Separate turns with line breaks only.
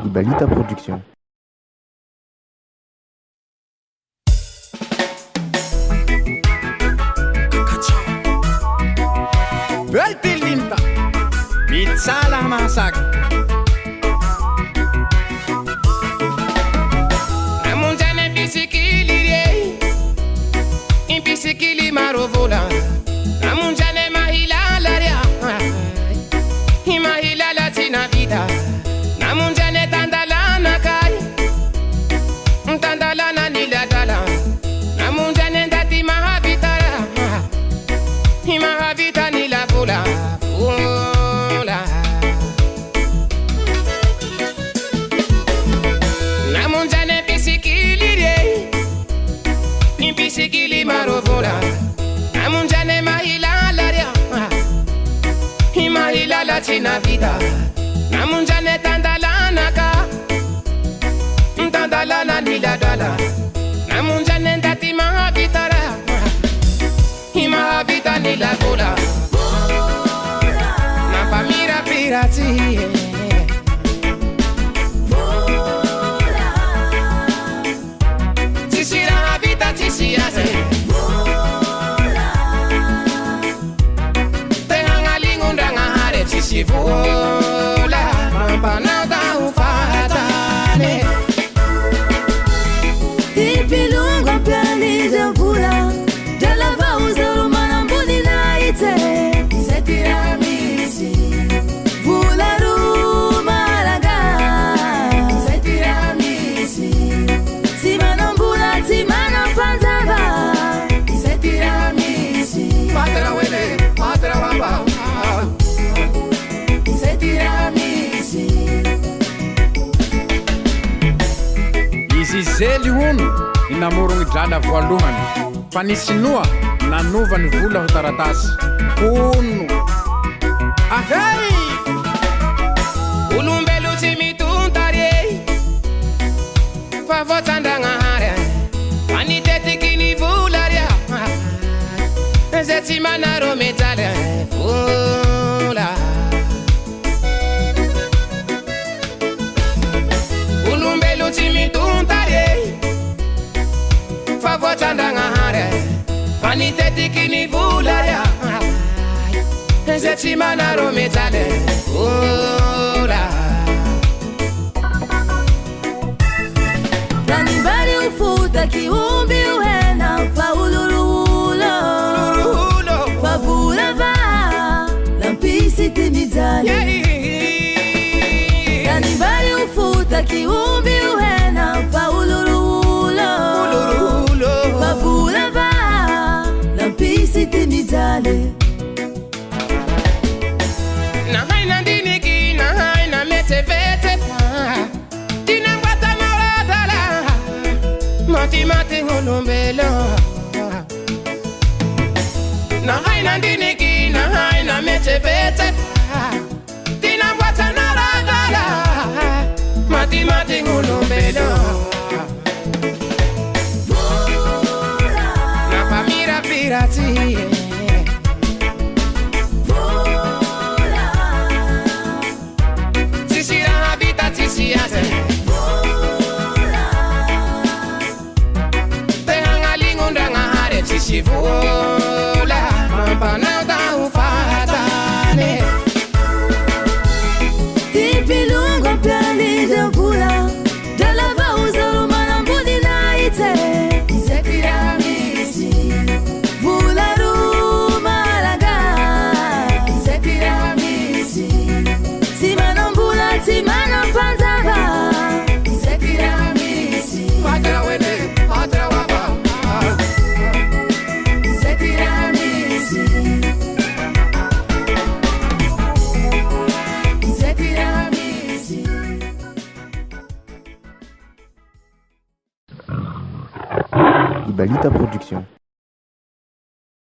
Ibalita Production.
Vältilinta, mitsala masak. Namun jane bisikili re, in bisikili marovola. Namun jane mahilala ria, mahilala tina vida. Namun jane tandalana kai, tandalana niladala. Namun jane dati mahavitara, mahavita nilavola. Namun jane bisikili re, in bisikili marovola. Namun jane mahilala ria, mahilala tina vida. Namun jane tandalana ka, tandalana niladala. Namun jane dati mahavitara, mahavita nilavola. Napamira pirati, tisira vita tisiase, tehanga lingundanga hare tisivola, mampanada ufatane.
Ipilungwa piani javula, jalava uzalo manambuni na ite. Isetira misi, vula rumalaga. Isetira misi, simanambula timana panzaga. Isetira misi,
Matera wele, matera wamba.
isetira misi.
Izy zely ono ny namorogny drala voalohany fa ny sinoa nanova ny vola ho taratasy ono
Ahai! Ulumbelu chimituntare, favotandanga hare, aniteti kini vularia, zeti manaro metale, vula. Ulumbelu chimituntare, favotandanga hare, aniteti kini vularia. Zeti manaro metale, ora.
Kanibali ufuta kiumbi uena faulululo. Favula va, lampisi timidale. Kanibali ufuta kiumbi uena faulululo. Favula va, lampisi timidale.
Na haina diniki, na haina mete vete fa. Tina ngwata maradala, mati mati ngulumbelo. Na haina diniki, na haina mete vete fa. Tina ngwata maradala, mati mati ngulumbelo. Na pamira pirati. Tisira vita tisiase, tehanga lingundanga hare tisivola, mampanada ufatane.
Ipilungwa piani javula, jalava uzalo manambuni na ite. Isetira misi, vula rumalaga. Isetira misi, simanambula timana panzaga. Isetira misi,
Matera wele, matera waba.
isetira misi. Isetira misi.
Ibalita Production.